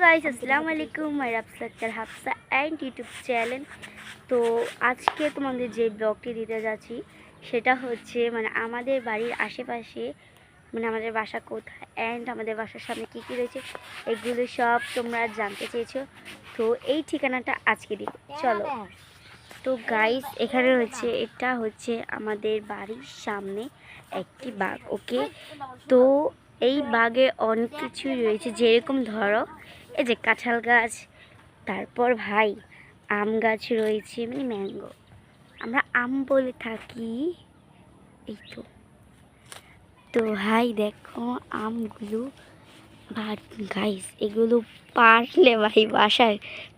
Guys আসসালামু আলাইকুম মাই রাফসাক্তার Hafsa and YouTube channel. তো আজকে তোমাদের যে ব্লগটি দিতে যাচ্ছি সেটা হচ্ছে আমাদের বাড়ির আশেপাশে আমাদের বাসা কোথায় অ্যান্ড আমাদের বাসার সামনে কী কী রয়েছে এগুলো সব তোমরা জানতে চেয়েছো। তো এই ঠিকানাটা আজকে দিব, চলো। তো গাইস এখানে হচ্ছে এটা হচ্ছে আমাদের বাড়ির সামনে একটি বাগ, ওকে। তো এই বাগে অনেক কিছুই রয়েছে, যেরকম ধরো এই যে কাঁঠাল গাছ, তারপর ভাই আম গাছ রয়েছে, ম্যাঙ্গো, আমরা আম বলে থাকি। এই তো তো ভাই দেখো আমগুলো, বাট গাইস এগুলো পারলে ভাই বাসায়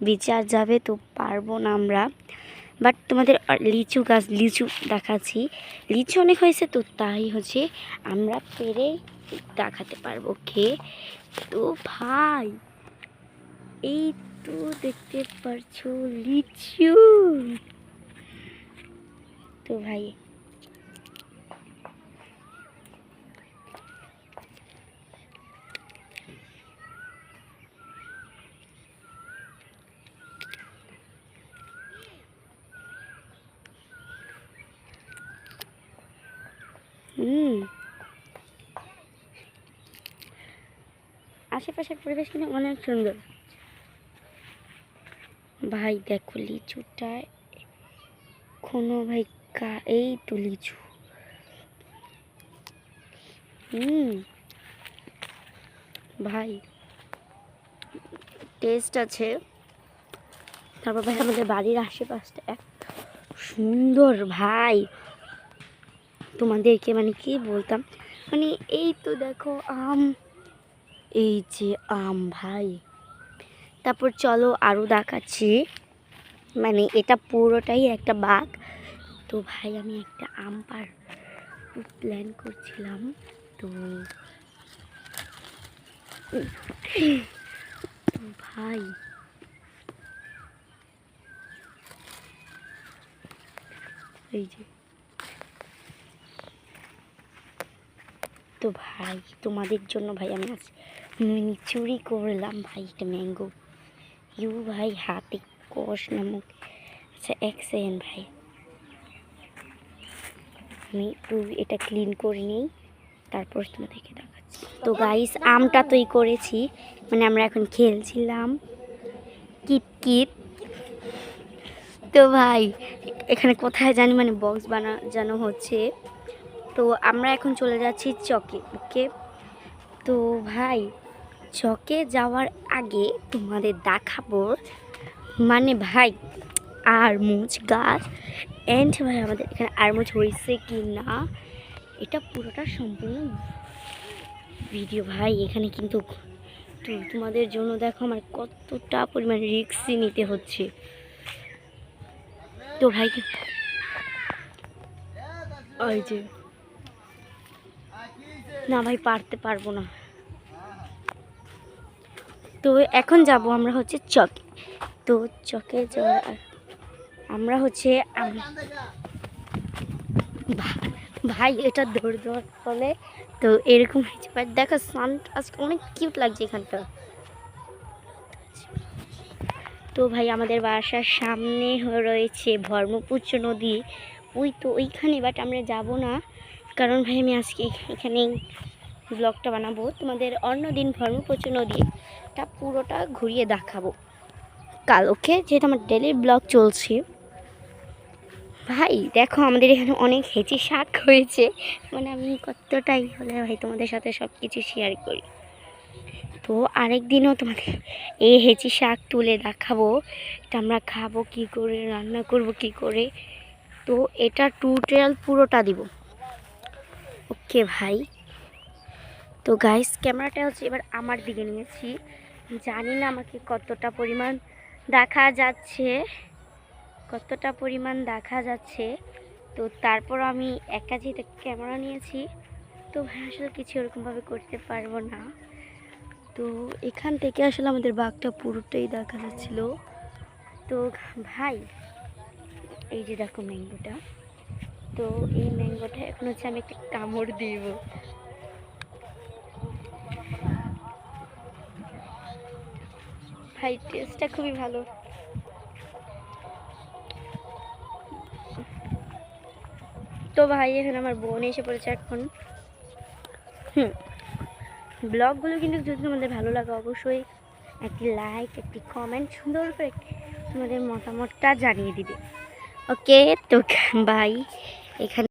বিচার যাবে, তো পারবো না আমরা। বাট তোমাদের লিচু গাছ, লিচু দেখাচ্ছি, লিচু অনেক হয়েছে, তো তাই হচ্ছে আমরা পেরে দেখাতে পারবো। কে তো ভাই এই তো দেখতে পারছো লিচু, তো ভাই আশেপাশের পরিবেশ কিন্তু অনেক সুন্দর। ভাই দেখো লিচুটা কোনো ভাই এই তো লিচু, ভাই টেস্ট আছে। তারপর ভাই আমাদের বাড়ির আশেপাশটা এত সুন্দর ভাই, তোমাদেরকে কি বলতাম, এই তো দেখো আম, এই যে আম ভাই। তারপর চলো আরও দেখাচ্ছি, এটা পুরোটাই একটা বাগ। তো ভাই আমি একটা আম প্ল্যান করছিলাম, তো ভাই এই যে, তো ভাই তোমাদের জন্য ভাই আমি আজ চুরি করলাম ভাই এটা ম্যাঙ্গো। ভাই হাতে কষ নামক, আচ্ছা এক সেকেন্ড ভাই, আমি একটু এটা ক্লিন করে নিই, তারপর তোমাদেরকে দেখাচ্ছি। তো গাইস আমটা তৈরি করেছি, আমরা এখন খেলছিলাম কিতকিত। তো ভাই এখানে কোথায় জানি বক্স বানানো হচ্ছে, তো আমরা এখন চলে যাচ্ছি চকে, ওকে। তো ভাই চকে যাওয়ার আগে তোমাদের দেখাবো ভাই আরমুজ গাছ, অ্যান্ড ভাই আমাদের এখানে আরমুজ হয়েছে কি না এটা পুরোটা সম্পূর্ণ ভিডিও ভাই। এখানে কিন্তু তোমাদের জন্য দেখো আমার কতটা পরিমাণ রিস্ক নিতে হচ্ছে। তো ভাই ওই যে না ভাই পারতে পারবো না। তো এখন যাব আমরা হচ্ছে চকে, তো চকে যাওয়ার আমরা হচ্ছে ভাই এটা দৌড় দেওয়ার ফলে তো এরকম হয়েছে। বাট দেখো সানটা আজকে অনেক কিউট লাগছে এখানটা। তো ভাই আমাদের বাসার সামনে রয়েছে ব্রহ্মপুত্র নদী, ওই তো ওইখানে, বাট আমরা যাব না, কারণ ভাই আমি আজকে এখানেই ব্লগটা বানাবো, তোমাদের অন্য দিন ব্রহ্মপুত্র নদীটা পুরোটা ঘুরিয়ে দেখাবো কাল, ওকে, যেহেতু আমার ডেলি ব্লগ চলছে। ভাই দেখো আমাদের এখানে অনেক হেঁচি শাক হয়েছে, আমি কতটাই হলে ভাই তোমাদের সাথে সব কিছু শেয়ার করি। তো আরেক দিনও তোমাদের এই হেঁচি শাক তুলে দেখাবো, এটা আমরা খাবো কি করে, রান্না করব কি করে, তো এটা টোটাল পুরোটা দিব, ওকে ভাই। তো গাইস ক্যামেরাটা হচ্ছে এবার আমার দিকে নিয়েছি, জানি না আমাকে কতটা পরিমাণ দেখা যাচ্ছে, তো তারপর আমি একা যেহেতু ক্যামেরা নিয়েছি, তো ভাই আসলে কিছু ওরকমভাবে করতে পারবো না। তো এখান থেকে আসলে আমাদের বাঘটা পুরোটাই দেখা যাচ্ছিল। তো ভাই এই যে দেখো ম্যাঙ্গোটা, তো এই ম্যাঙ্গোটা এখন হচ্ছে আমি একটা কামড় দিব, ভাই টেস্টটা খুবই ভালো। তো ভাই এখানে আমার বোন এসে পড়েছে এখন। ব্লগগুলো কিন্তু যদি তোমাদের ভালো লাগে অবশ্যই একটি লাইক, একটি কমেন্ট, সুন্দর করে তোমাদের মতামতটা জানিয়ে দিবে। ওকে, তো ভাই এখানে